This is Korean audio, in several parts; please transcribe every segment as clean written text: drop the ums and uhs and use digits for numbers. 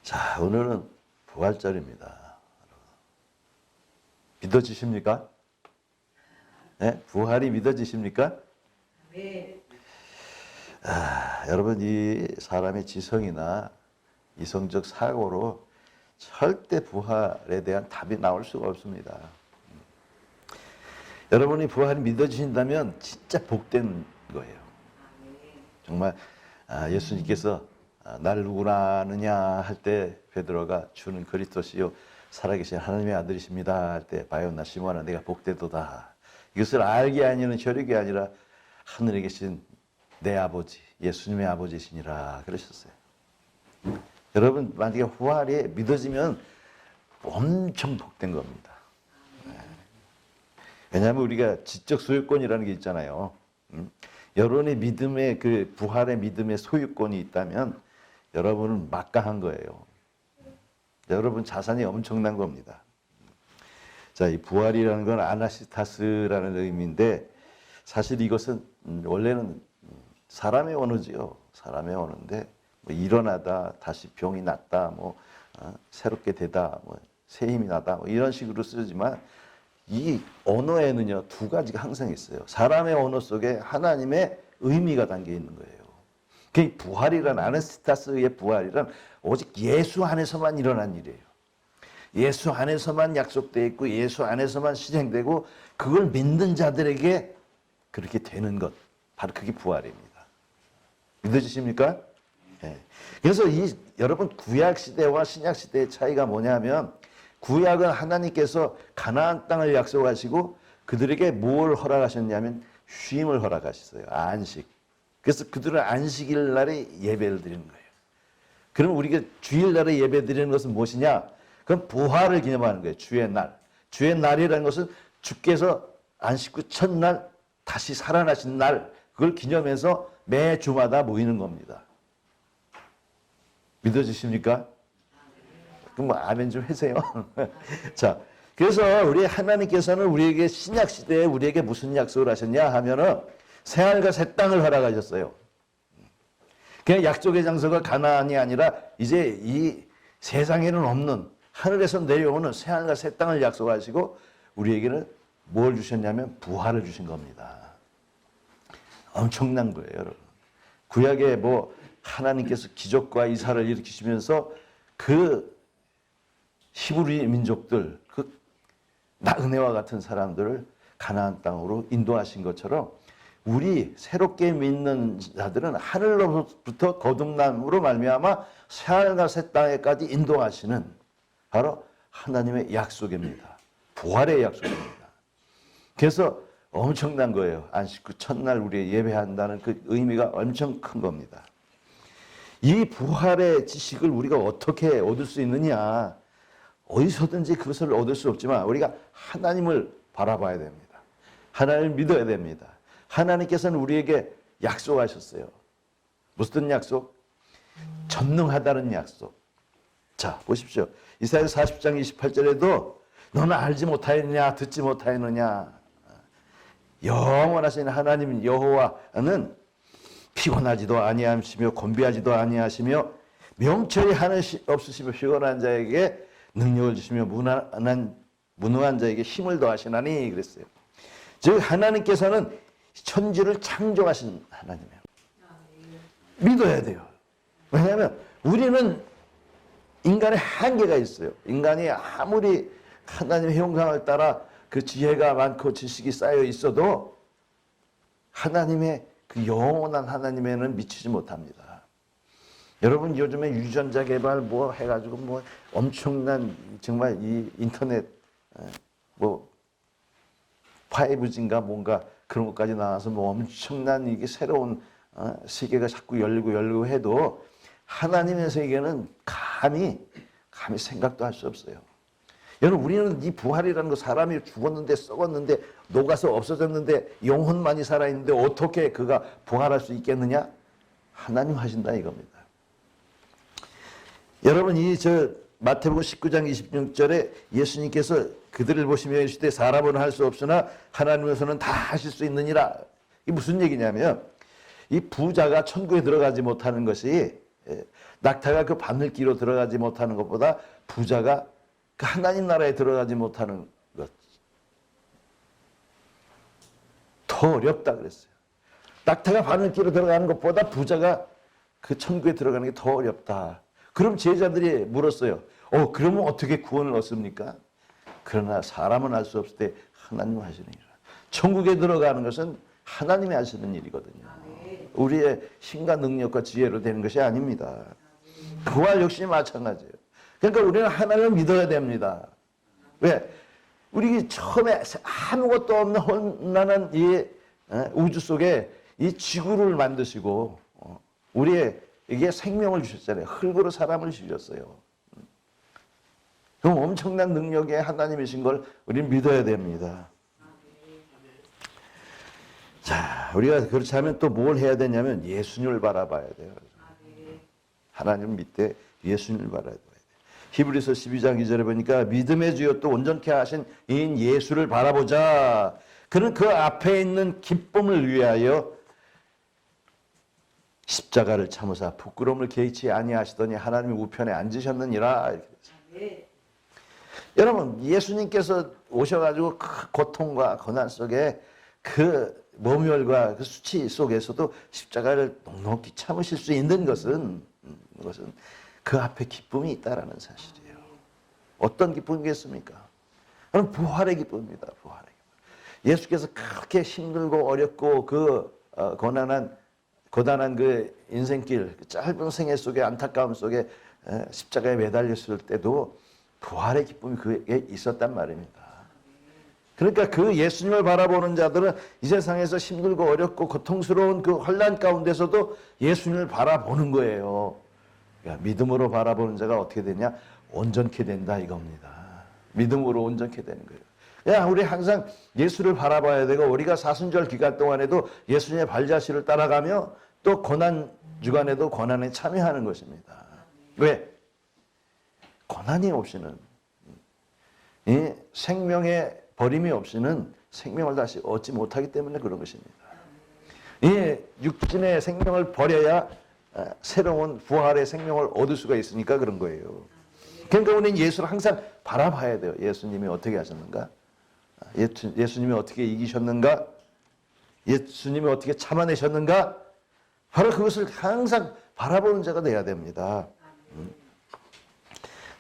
자, 오늘은 부활절입니다. 믿어지십니까? 네? 부활이 믿어지십니까? 네. 여러분, 이 사람의 지성이나 이성적 사고로 절대 부활에 대한 답이 나올 수가 없습니다. 여러분이 부활이 믿어지신다면 진짜 복된 거예요. 정말 예수님께서 날 누구라 하느냐 할 때 베드로가 주는 그리스도시요 살아계신 하나님의 아들이십니다 할 때 바요나 시몬아 내가 복되도다. 이것을 알게 아니는 혈육이 아니라 하늘에 계신 내 아버지 예수님의 아버지시니라 그러셨어요. 여러분 만약에 부활이 믿어지면 엄청 복된 겁니다. 왜냐하면 우리가 지적 소유권이라는 게 있잖아요. 여러분의 믿음의 그 부활의 믿음의 소유권이 있다면 여러분은 막강한 거예요. 여러분 자산이 엄청난 겁니다. 자, 이 부활이라는 건 아나시타스라는 의미인데 사실 이것은 원래는 사람의 언어지요. 사람의 언어인데 뭐 일어나다, 다시 병이 낫다, 새롭게 되다, 새 힘이 나다, 이런 식으로 쓰지만 이 언어에는요 두 가지가 항상 있어요. 사람의 언어 속에 하나님의 의미가 담겨 있는 거예요. 그 부활이란 아나스타스의 부활이란 오직 예수 안에서만 일어난 일이에요. 예수 안에서만 약속되어 있고 예수 안에서만 실행되고 그걸 믿는 자들에게 그렇게 되는 것 바로 그게 부활입니다. 믿어지십니까? 네. 그래서 여러분 구약 시대와 신약 시대의 차이가 뭐냐면 구약은 하나님께서 가나안 땅을 약속하시고 그들에게 뭘 허락하셨냐면 쉼을 허락하셨어요. 안식. 그래서 그들은 안식일 날에 예배를 드리는 거예요. 그럼 우리가 주일날에 예배 드리는 것은 무엇이냐? 그건 부활을 기념하는 거예요. 주의 날. 주의 날이라는 것은 주께서 안식 후 첫날 다시 살아나신 날 그걸 기념해서 매 주마다 모이는 겁니다. 믿어지십니까? 그럼 아멘 좀 해주세요. 자, 그래서 우리 하나님께서는 우리에게 신약 시대에 우리에게 무슨 약속을 하셨냐 하면은 새하늘과 새 땅을 허락하셨어요. 그냥 약속의 장소가 가나안이 아니라 이제 이 세상에는 없는 하늘에서 내려오는 새하늘과 새 땅을 약속하시고 우리에게는 뭘 주셨냐면 부활을 주신 겁니다. 엄청난 거예요, 여러분. 구약에 하나님께서 기적과 이사를 일으키시면서 그 히브리 민족들, 그 나그네와 같은 사람들을 가나안 땅으로 인도하신 것처럼 우리 새롭게 믿는 자들은 하늘로부터 거듭남으로 말미암아 새하늘과 새 땅에까지 인도하시는 바로 하나님의 약속입니다. 부활의 약속입니다. 그래서 엄청난 거예요. 안식 후 첫날 우리 예배한다는 그 의미가 엄청 큰 겁니다. 이 부활의 지식을 우리가 어떻게 얻을 수 있느냐? 어디서든지 그것을 얻을 수 없지만 우리가 하나님을 바라봐야 됩니다. 하나님을 믿어야 됩니다. 하나님께서는 우리에게 약속하셨어요. 무슨 약속? 전능하다는 약속. 자, 보십시오. 이사야서 40장 28절에도 너는 알지 못하였느냐 듣지 못하였느냐. 영원하신 하나님 여호와는 피곤하지도 아니하시며 곤비하지도 아니하시며 명철이 하늘 없으시며 피곤한 자에게 능력을 주시며 무능한 자에게 힘을 더하시나니 그랬어요. 즉 하나님께서는 천지를 창조하신 하나님이에요. 믿어야 돼요. 왜냐하면 우리는 인간의 한계가 있어요. 인간이 아무리 하나님의 형상을 따라 그 지혜가 많고 지식이 쌓여 있어도 하나님의 그 영원한 하나님에는 미치지 못합니다. 여러분 요즘에 유전자 개발 해가지고 엄청난 정말 이 인터넷 5G인가 뭔가 그런 것까지 나와서 엄청난 이게 새로운 세계가 자꾸 열리고 해도 하나님의 세계는 감히 생각도 할 수 없어요. 여러분 우리는 이 부활이라는 거 사람이 죽었는데 썩었는데 녹아서 없어졌는데 영혼만이 살아있는데 어떻게 그가 부활할 수 있겠느냐? 하나님 하신다 이겁니다. 여러분 마태복음 19장 26절에 예수님께서 그들을 보시며 이르시되 사람은 할 수 없으나 하나님께서는 다 하실 수 있느니라. 이게 무슨 얘기냐면 이 부자가 천국에 들어가지 못하는 것이 낙타가 그 바늘기로 들어가지 못하는 것보다 부자가 그 하나님 나라에 들어가지 못하는 것 더 어렵다 그랬어요. 낙타가 바늘기로 들어가는 것보다 부자가 그 천국에 들어가는 게 더 어렵다. 그럼 제자들이 물었어요. 그러면 어떻게 구원을 얻습니까? 그러나 사람은 알 수 없을 때 하나님 하시는 일이라. 천국에 들어가는 것은 하나님이 하시는 일이거든요. 우리의 힘과 능력과 지혜로 되는 것이 아닙니다. 부활 역시 마찬가지예요. 그러니까 우리는 하나님을 믿어야 됩니다. 왜? 우리 처음에 아무것도 없는 혼란한 이 우주 속에 이 지구를 만드시고 우리에게 생명을 주셨잖아요. 흙으로 사람을 주셨어요. 그럼 엄청난 능력의 하나님이신 걸 우리는 믿어야 됩니다. 자, 우리가 그렇지 않으면 또 뭘 해야 되냐면 예수님을 바라봐야 돼요. 하나님 밑에 예수님을 바라봐야 돼요. 히브리서 12장 2절에 보니까 믿음의 주요 또 온전케 하신 이인 예수를 바라보자. 그는 그 앞에 있는 기쁨을 위하여 십자가를 참으사 부끄러움을 개의치 아니하시더니 하나님의 우편에 앉으셨느니라. 여러분, 예수님께서 오셔가지고 그 고통과 고난 속에 그 모멸과 그 수치 속에서도 십자가를 넉넉히 참으실 수 있는 것은 그 앞에 기쁨이 있다라는 사실이에요. 어떤 기쁨이겠습니까? 그럼 부활의 기쁨입니다. 부활의 기쁨. 예수께서 그렇게 힘들고 어렵고 그 고단한 그 인생길, 그 짧은 생애 속에 안타까움 속에 십자가에 매달렸을 때도 부활의 기쁨이 그에 있었단 말입니다. 그러니까 그 예수님을 바라보는 자들은 이 세상에서 힘들고 어렵고 고통스러운 그 혼란 가운데서도 예수님을 바라보는 거예요. 그러니까 믿음으로 바라보는 자가 어떻게 되냐? 온전케 된다 이겁니다. 믿음으로 온전케 되는 거예요. 우리 항상 예수를 바라봐야 되고 우리가 사순절 기간 동안에도 예수님의 발자취를 따라가며 또 고난 주간에도 고난에 참여하는 것입니다. 왜? 고난이 없이는 이 생명의 버림이 없이는 생명을 다시 얻지 못하기 때문에 그런 것입니다. 이 육신의 생명을 버려야 새로운 부활의 생명을 얻을 수가 있으니까 그런 거예요. 그러니까 우리는 예수를 항상 바라봐야 돼요. 예수님이 어떻게 하셨는가? 예수님이 어떻게 이기셨는가? 예수님이 어떻게 참아내셨는가? 바로 그것을 항상 바라보는 자가 돼야 됩니다.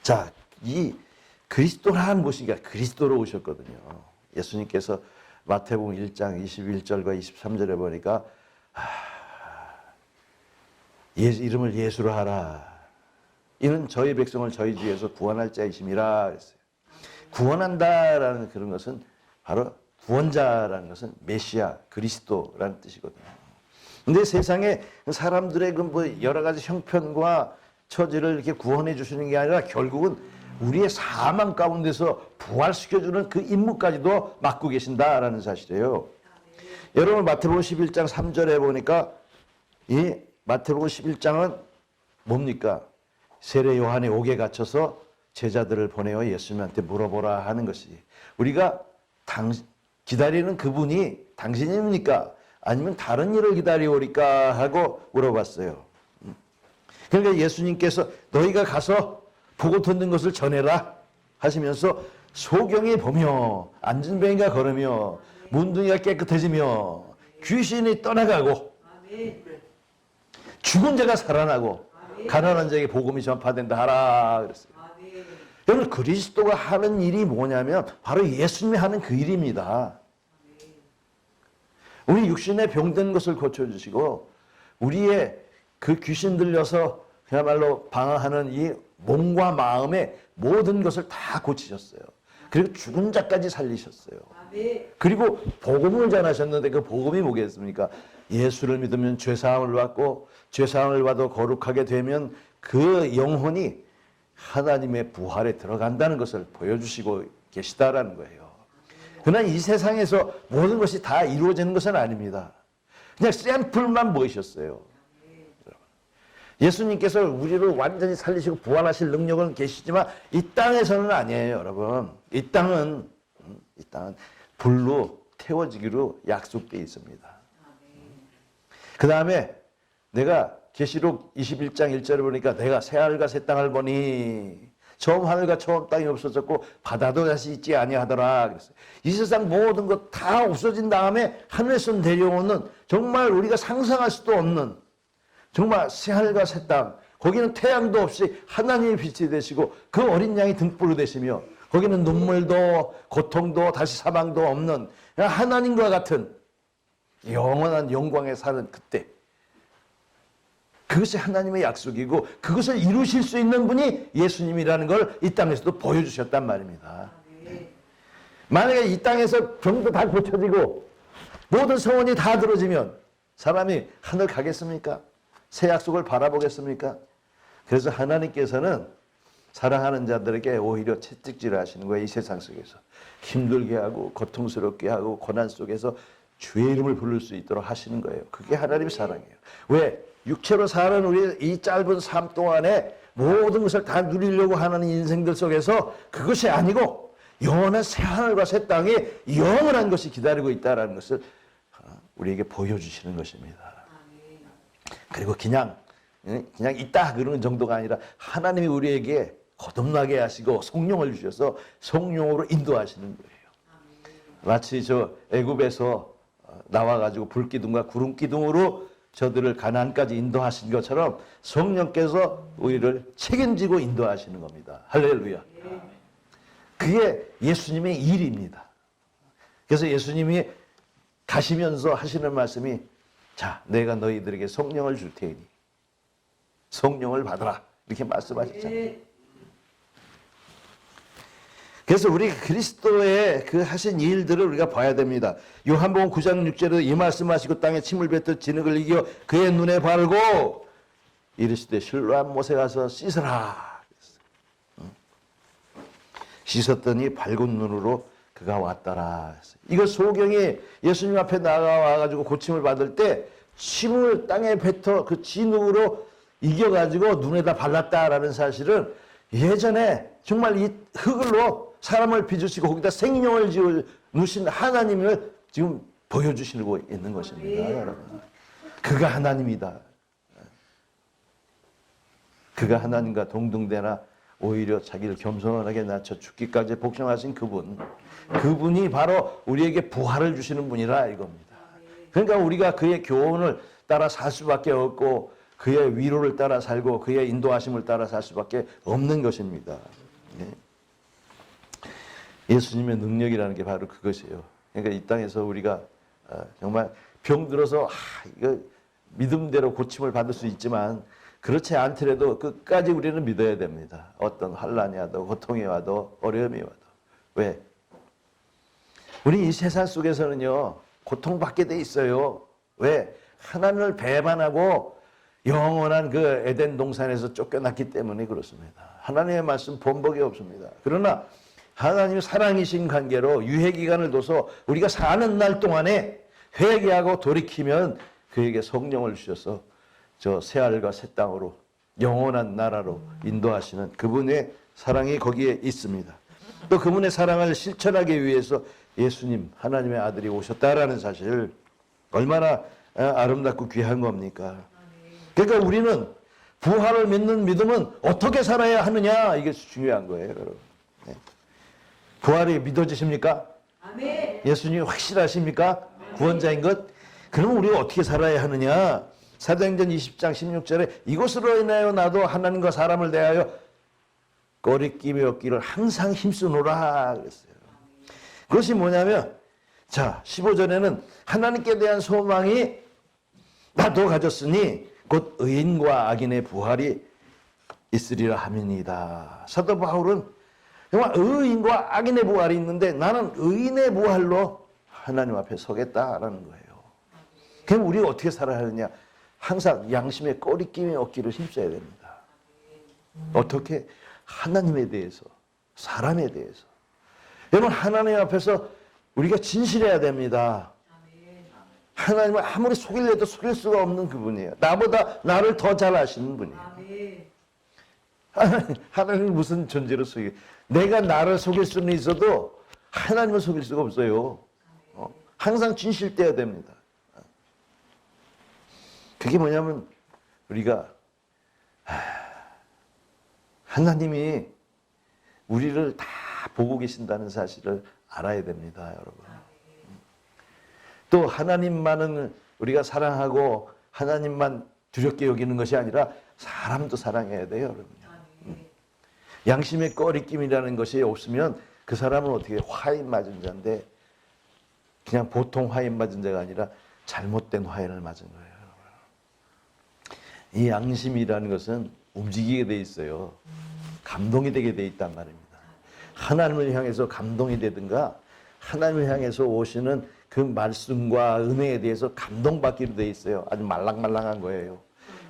자, 이 그리스도라는 것이니까 그리스도로 오셨거든요. 예수님께서 마태복음 1장 21절과 23절에 보니까 이름을 예수로 하라. 이는 저희 백성을 저희 주에서 구원할 자이심이라 그랬어요. 구원한다라는 그런 것은 바로 구원자라는 것은 메시아, 그리스도라는 뜻이거든요. 근데 세상에 사람들의 그 뭐 여러 가지 형편과 처지를 이렇게 구원해 주시는 게 아니라 결국은 우리의 사망 가운데서 부활시켜주는 그 임무까지도 맡고 계신다라는 사실이에요. 여러분 마태복음 11장 3절에 보니까 이 마태복음 11장은 뭡니까? 세례 요한의 옥에 갇혀서 제자들을 보내어 예수님한테 물어보라 하는 것이 우리가 기다리는 그분이 당신입니까? 아니면 다른 일을 기다리오리까 하고 물어봤어요. 그러니까 예수님께서 너희가 가서 보고 듣는 것을 전해라 하시면서 소경이 보며 앉은 병이가 걸으며 문둥이가 깨끗해지며 귀신이 떠나가고 죽은 자가 살아나고 가난한 자에게 복음이 전파된다 하라 그랬어요. 여러분 그리스도가 하는 일이 뭐냐면 바로 예수님이 하는 그 일입니다. 우리 육신의 병든 것을 고쳐주시고 우리의 그 귀신 들려서 그야말로 방황하는 이 몸과 마음의 모든 것을 다 고치셨어요. 그리고 죽은 자까지 살리셨어요. 그리고 복음을 전하셨는데 그 복음이 뭐겠습니까? 예수를 믿으면 죄사함을 받고 죄사함을 받아 거룩하게 되면 그 영혼이 하나님의 부활에 들어간다는 것을 보여주시고 계시다라는 거예요. 그러나 이 세상에서 모든 것이 다 이루어지는 것은 아닙니다. 그냥 샘플만 보이셨어요. 예수님께서 우리를 완전히 살리시고 부활하실 능력은 계시지만 이 땅에서는 아니에요, 여러분. 이 땅은 불로 태워지기로 약속되어 있습니다. 그 다음에 내가 계시록 21장 1절에 보니까 내가 새하늘과 새 땅을 보니 처음 하늘과 처음 땅이 없어졌고 바다도 다시 있지 아니하더라 그랬어요. 이 세상 모든 것 다 없어진 다음에 하늘에서 내려오는 정말 우리가 상상할 수도 없는 정말 새하늘과 새 땅, 거기는 태양도 없이 하나님의 빛이 되시고 그 어린 양이 등불이 되시며 거기는 눈물도 고통도 다시 사망도 없는 하나님과 같은 영원한 영광에 사는 그때, 그것이 하나님의 약속이고 그것을 이루실 수 있는 분이 예수님이라는 걸 이 땅에서도 보여주셨단 말입니다. 만약에 이 땅에서 병도 다 고쳐지고 모든 소원이 다 들어지면 사람이 하늘 가겠습니까? 새 약속을 바라보겠습니까? 그래서 하나님께서는 사랑하는 자들에게 오히려 채찍질을 하시는 거예요. 이 세상 속에서 힘들게 하고 고통스럽게 하고 고난 속에서 주의 이름을 부를 수 있도록 하시는 거예요. 그게 하나님의 사랑이에요. 왜? 육체로 사는 우리 이 짧은 삶 동안에 모든 것을 다 누리려고 하는 인생들 속에서 그것이 아니고 영원한 새하늘과 새 땅에 영원한 것이 기다리고 있다는 것을 우리에게 보여주시는 것입니다. 그리고 그냥 있다 그러는 정도가 아니라 하나님이 우리에게 거듭나게 하시고 성령을 주셔서 성령으로 인도하시는 거예요. 마치 저 애굽에서 나와가지고 불기둥과 구름기둥으로 저들을 가나안까지 인도하신 것처럼 성령께서 우리를 책임지고 인도하시는 겁니다. 할렐루야. 그게 예수님의 일입니다. 그래서 예수님이 가시면서 하시는 말씀이 자, 내가 너희들에게 성령을 줄 테니 성령을 받으라 이렇게 말씀하셨잖아요. 그래서 우리 그리스도의 그 하신 일들을 우리가 봐야 됩니다. 요한복음 9장 6절에 이 말씀하시고 땅에 침을 뱉듯 진흙을 이겨 그의 눈에 바르고 이르시되 실로암 못에 가서 씻으라. 씻었더니 밝은 눈으로 그가 왔더라. 이거 소경이 예수님 앞에 나가와가지고 고침을 받을 때 침을 땅에 뱉어 그 진흙으로 이겨가지고 눈에다 발랐다라는 사실은 예전에 정말 이 흙으로 사람을 빚으시고 거기다 생명을 지어 놓으신 하나님을 지금 보여주시고 있는 것입니다. 여러분. 그가 하나님이다. 그가 하나님과 동등되나 오히려 자기를 겸손하게 낮춰 죽기까지 복종하신 그분이 바로 우리에게 부활을 주시는 분이라 이겁니다. 그러니까 우리가 그의 교훈을 따라 살 수밖에 없고 그의 위로를 따라 살고 그의 인도하심을 따라 살 수밖에 없는 것입니다. 예수님의 능력이라는 게 바로 그것이에요. 그러니까 이 땅에서 우리가 정말 병들어서 이거 믿음대로 고침을 받을 수 있지만 그렇지 않더라도 끝까지 우리는 믿어야 됩니다. 어떤 환난이 와도 고통이 와도 어려움이 와도. 왜? 우리 이 세상 속에서는요 고통받게 돼 있어요. 왜? 하나님을 배반하고 영원한 그 에덴 동산에서 쫓겨났기 때문에 그렇습니다. 하나님의 말씀 본복이 없습니다. 그러나 하나님의 사랑이신 관계로 유예기간을 둬서 우리가 사는 날 동안에 회개하고 돌이키면 그에게 성령을 주셔서 저 새하늘과 새 땅으로 영원한 나라로 인도하시는 그분의 사랑이 거기에 있습니다. 또 그분의 사랑을 실천하기 위해서 예수님 하나님의 아들이 오셨다라는 사실 얼마나 아름답고 귀한 겁니까? 그러니까 우리는 부활을 믿는 믿음은 어떻게 살아야 하느냐 이게 중요한 거예요. 여러분. 부활이 믿어지십니까? 아멘. 예수님이 확실하십니까? 구원자인 것? 그러면 우리가 어떻게 살아야 하느냐? 사도행전 20장 16절에 이것으로 인하여 나도 하나님과 사람을 대하여 꺼리낌이 없기를 항상 힘쓰노라 그랬어요. 그것이 뭐냐면 자 15절에는 하나님께 대한 소망이 나도 가졌으니 곧 의인과 악인의 부활이 있으리라 함이니이다. 사도 바울은 정말 의인과 악인의 부활이 있는데 나는 의인의 부활로 하나님 앞에 서겠다라는 거예요. 그럼 우리가 어떻게 살아야 하느냐? 항상 양심의 꺼리낌이 없기를 힘써야 됩니다. 어떻게? 하나님에 대해서, 사람에 대해서. 여러분 하나님 앞에서 우리가 진실해야 됩니다. 하나님은 아무리 속이려도 속일 수가 없는 그분이에요. 나보다 나를 더 잘 아시는 분이에요. 하나님은 무슨 존재로 속여? 내가 나를 속일 수는 있어도 하나님을 속일 수가 없어요. 항상 진실돼야 됩니다. 그게 뭐냐면 우리가 하나님이 우리를 다 보고 계신다는 사실을 알아야 됩니다, 여러분. 또 하나님만은 우리가 사랑하고 하나님만 두렵게 여기는 것이 아니라 사람도 사랑해야 돼요, 여러분. 양심의 꺼리낌이라는 것이 없으면 그 사람은 어떻게 화인 맞은 자인데 그냥 보통 화인 맞은 자가 아니라 잘못된 화인을 맞은 거예요. 이 양심이라는 것은 움직이게 돼 있어요. 감동이 되게 돼 있단 말입니다. 하나님을 향해서 감동이 되든가 하나님을 향해서 오시는 그 말씀과 은혜에 대해서 감동받기로 돼 있어요. 아주 말랑말랑한 거예요.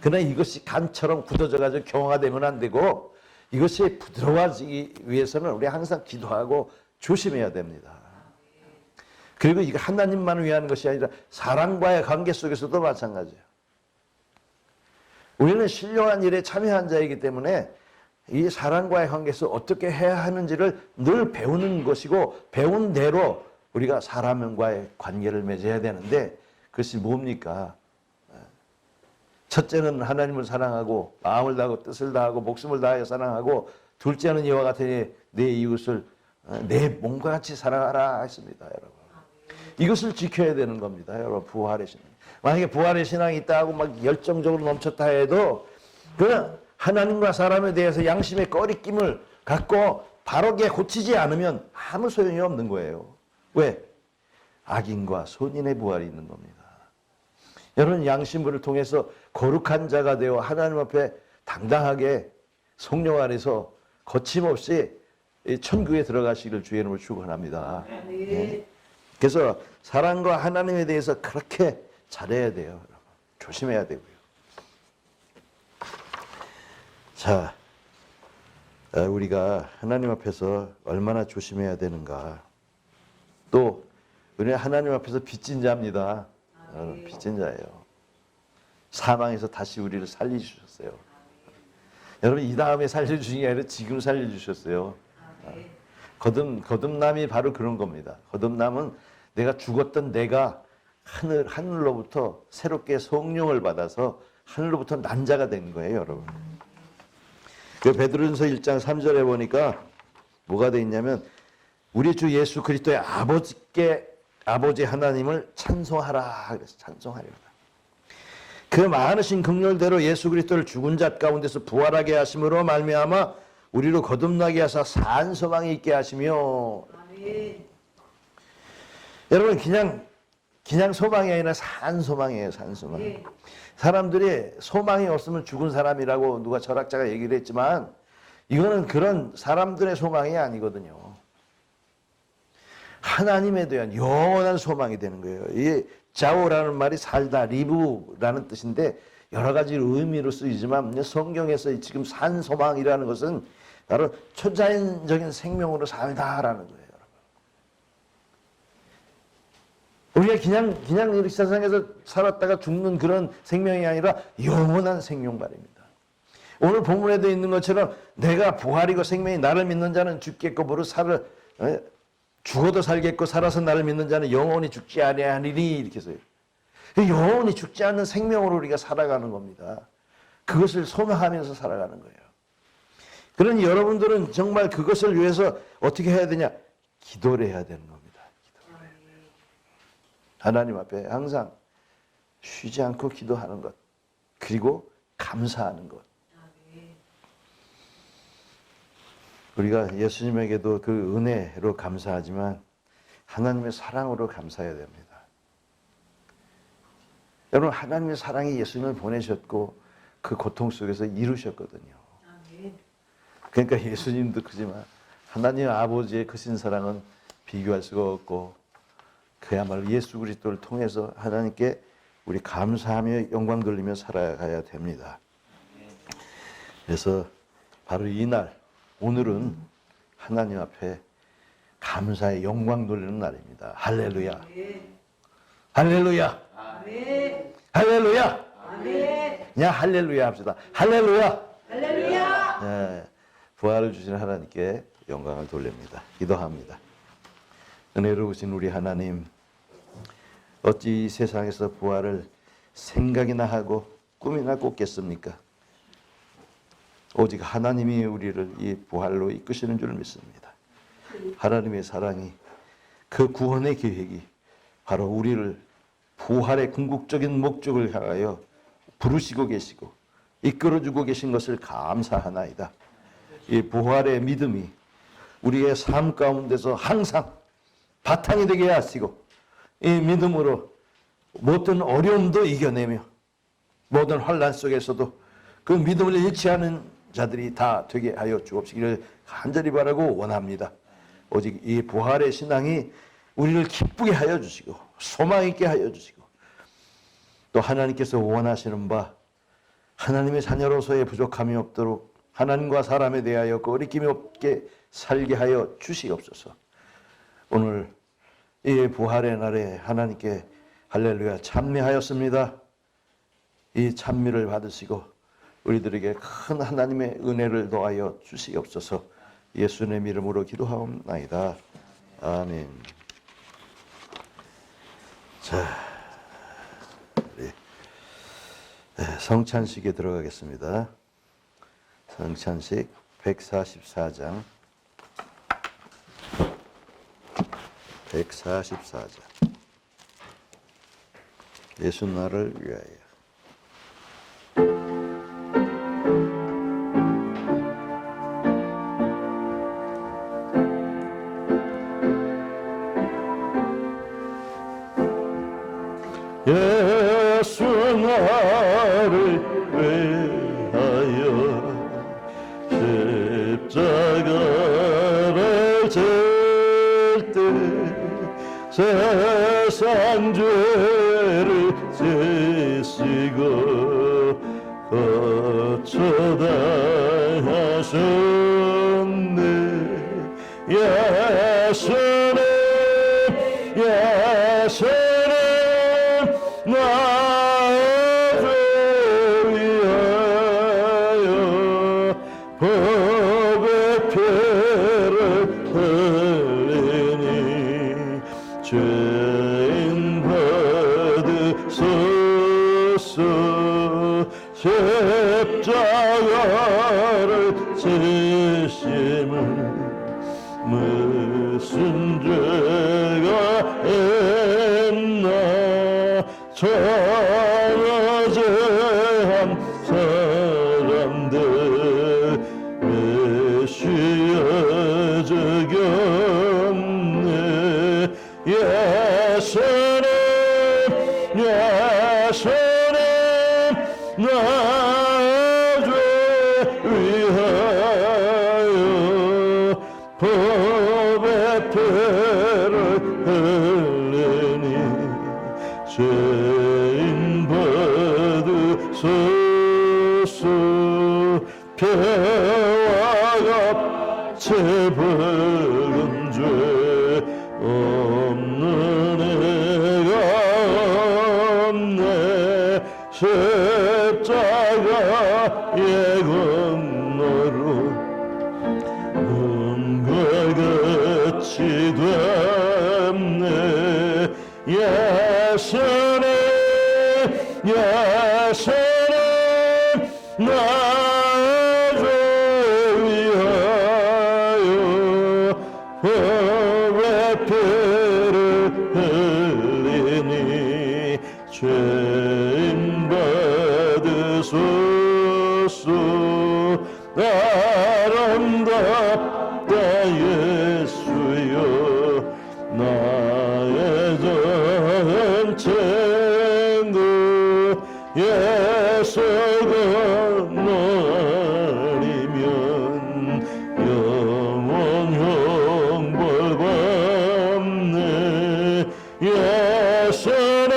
그러나 이것이 간처럼 굳어져가지고 경화되면 안 되고 이것이 부드러워지기 위해서는 우리 항상 기도하고 조심해야 됩니다. 그리고 이거 하나님만을 위한 것이 아니라 사람과의 관계 속에서도 마찬가지예요. 우리는 신령한 일에 참여한 자이기 때문에 이 사람과의 관계에서 어떻게 해야 하는지를 늘 배우는 것이고 배운 대로 우리가 사람과의 관계를 맺어야 되는데 그것이 뭡니까? 첫째는 하나님을 사랑하고 마음을 다하고 뜻을 다하고 목숨을 다하여 사랑하고 둘째는 이와 같으니 내 이웃을 내 몸과 같이 사랑하라 했습니다, 여러분. 이것을 지켜야 되는 겁니다, 여러분. 부활의 신앙. 만약에 부활의 신앙이 있다고 막 열정적으로 넘쳤다 해도 그 하나님과 사람에 대해서 양심의 꺼리낌을 갖고 바르게 고치지 않으면 아무 소용이 없는 거예요. 왜? 악인과 선인의 부활이 있는 겁니다. 여러분, 양심을 통해서 거룩한 자가 되어 하나님 앞에 당당하게 성령 안에서 거침없이 천국에 들어가시기를 주의 이름으로 축원합니다. 네. 그래서 사랑과 하나님에 대해서 그렇게 잘해야 돼요, 여러분. 조심해야 되고요. 자, 우리가 하나님 앞에서 얼마나 조심해야 되는가. 또 우리는 하나님 앞에서 빚진 자입니다. 빚진 자예요. 사망에서 다시 우리를 살려주셨어요. 여러분, 이 다음에 살려주신 게 아니라 지금 살려주셨어요. 거듭남이 바로 그런 겁니다. 거듭남은 내가 죽었던 내가 하늘로부터 새롭게 성령을 받아서 하늘로부터 난 자가 된 거예요, 여러분. 그 베드로전서 1장 3절에 보니까 뭐가 돼 있냐면 우리 주 예수 그리스도의 아버지 하나님을 찬송하라 그래서 찬송하리라. 그 많으신 긍휼대로 예수 그리스도를 죽은 자 가운데서 부활하게 하심으로 말미암아 우리로 거듭나게 하사 산 소망이 있게 하시며. 아멘. 여러분, 그냥 소망이 아니라 산 소망이에요. 산 소망. 네. 사람들이 소망이 없으면 죽은 사람이라고 누가 철학자가 얘기를 했지만 이거는 그런 사람들의 소망이 아니거든요. 하나님에 대한 영원한 소망이 되는 거예요. 이 자오라는 말이 살다, 리브라는 뜻인데 여러 가지 의미로 쓰이지만 성경에서 지금 산 소망이라는 것은 바로 초자연적인 생명으로 살다라는 거예요. 우리가 그냥 이 세상에서 살았다가 죽는 그런 생명이 아니라 영원한 생명 말입니다. 오늘 본문에도 있는 것처럼 내가 부활이고 생명이 나를 믿는 자는 죽겠고 죽어도 살겠고 살아서 나를 믿는 자는 영원히 죽지 아니하리니 이렇게 해서요. 영원히 죽지 않는 생명으로 우리가 살아가는 겁니다. 그것을 소망하면서 살아가는 거예요. 그러니 여러분들은 정말 그것을 위해서 어떻게 해야 되냐? 기도를 해야 되는 겁니다. 하나님 앞에 항상 쉬지 않고 기도하는 것, 그리고 감사하는 것. 우리가 예수님에게도 그 은혜로 감사하지만 하나님의 사랑으로 감사해야 됩니다. 여러분, 하나님의 사랑이 예수님을 보내셨고 그 고통 속에서 이루셨거든요. 그러니까 예수님도 크지만 하나님 아버지의 크신 사랑은 비교할 수가 없고 그야말로 예수 그리스도를 통해서 하나님께 우리 감사하며 영광 돌리며 살아가야 됩니다. 그래서 바로 이날, 오늘은 하나님 앞에 감사의 영광 돌리는 날입니다. 할렐루야. 할렐루야. 할렐루야. 그냥 할렐루야 합시다. 할렐루야. 할렐루야. 네, 부활을 주시는 하나님께 영광을 돌립니다. 기도합니다. 은혜로우신 우리 하나님, 어찌 이 세상에서 부활을 생각이나 하고 꿈이나 꿨겠습니까? 오직 하나님이 우리를 이 부활로 이끄시는 줄 믿습니다. 하나님의 사랑이, 그 구원의 계획이 바로 우리를 부활의 궁극적인 목적을 향하여 부르시고 계시고 이끌어주고 계신 것을 감사하나이다. 이 부활의 믿음이 우리의 삶 가운데서 항상 바탕이 되게 하시고, 이 믿음으로 모든 어려움도 이겨내며 모든 환난 속에서도 그 믿음을 잃지 않은 자들이 다 되게 하여 주옵시기를 간절히 바라고 원합니다. 오직 이 부활의 신앙이 우리를 기쁘게 하여 주시고 소망 있게 하여 주시고, 또 하나님께서 원하시는 바 하나님의 자녀로서의 부족함이 없도록 하나님과 사람에 대하여 거리낌이 없게 살게 하여 주시옵소서. 오늘 이 부활의 날에 하나님께 할렐루야 찬미하였습니다. 이 찬미를 받으시고 우리들에게 큰 하나님의 은혜를 더하여 주시옵소서. 예수님의 이름으로 기도하옵나이다. 아멘. 자, 우리 성찬식에 들어가겠습니다. 성찬식 144장 144장 예수 나를 위하여. 예수 나를 위하여 십자가를 질 때 세상 죄를 지시고 거쳐당하셨네. 예수님 예수님 나를 위하여 법의 피를 흘리니 죄인 받으소서. 십자가를 지심은 무슨 죄가 있나. 천하제한 사람들 메시아 적였네. 예수님 예수님 나를 위하여 법의 피를 흘리니 죄인 받으소서. 피와 같이 붉은 죄 없는 애가 없네. 십자가의 건너로 눈과 같이 됐네. 예수님 예수님 나를 위하여 법의 피를 흘리니 죄인 받으소서. 아름답다 예수여 나의 전 친구. 예수가 너 아니면 영원형 벌 받네. 예수님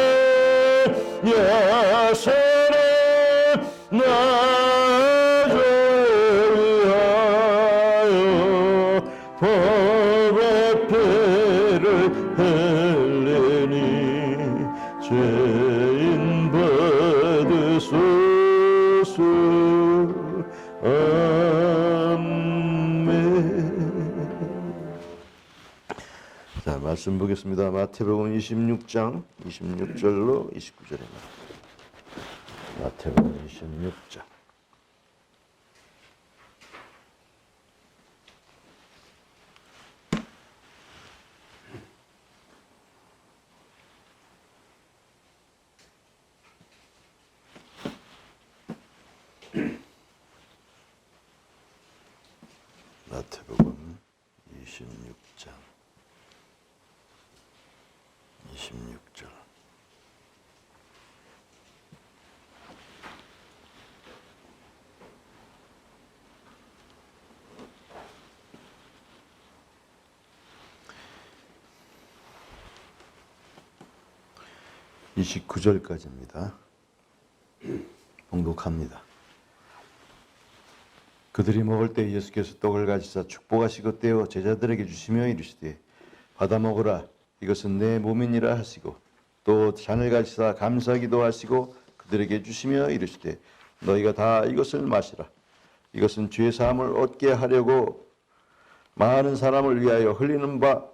예수님 나를 위하여 법의 피를 흘리니 죄인 받으소서. 아멘. 자, 말씀 보겠습니다. 마태복음 26장 26절로 29절입니다. 마태복음 26장. 마태복음 26장 26절. (29절까지입니다) 봉독합니다. 그들이 먹을 때 예수께서 떡을 가지사 축복하시고 떼어 제자들에게 주시며 이르시되 받아 먹으라 이것은 내 몸이니라 하시고 또 잔을 가지사 감사기도 하시고 그들에게 주시며 이르시되 너희가 다 이것을 마시라 이것은 죄 사함을 얻게 하려고 많은 사람을 위하여 흘리는 바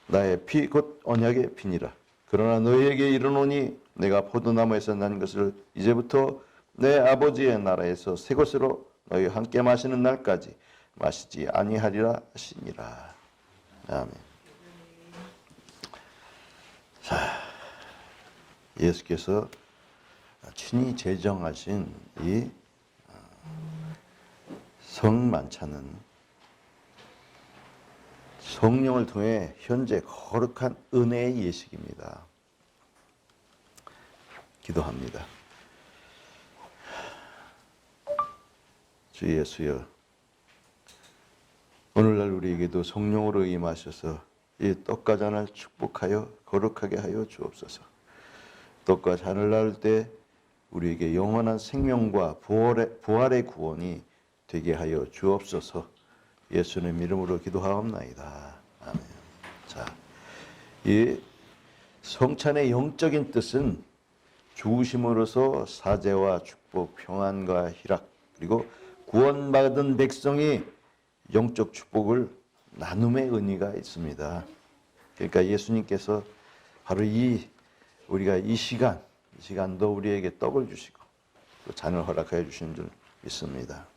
나의 피 곧 언약의 피니라. 그러나 너희에게 이르노니 내가 포도나무에서 난 것을 이제부터 내 아버지의 나라에서 새 것으로 너희 함께 마시는 날까지 마시지 아니하리라 하시니라. 아멘. 자, 예수께서 친히 제정하신 이 성만찬은 성령을 통해 현재 거룩한 은혜의 예식입니다. 기도합니다. 주 예수여, 오늘날 우리에게도 성령으로 임하셔서 이 떡과 잔을 축복하여 거룩하게 하여 주옵소서. 떡과 잔을 나눌 때 우리에게 영원한 생명과 부활의 구원이 되게 하여 주옵소서. 예수님 이름으로 기도하옵나이다. 아멘. 자, 이 성찬의 영적인 뜻은 죽으심으로써 사제와 축복, 평안과 희락, 그리고 구원받은 백성이 영적 축복을 나눔의 의미가 있습니다. 그러니까 예수님께서 바로 우리가 이 시간도 우리에게 떡을 주시고 또 잔을 허락하여 주신 줄 믿습니다.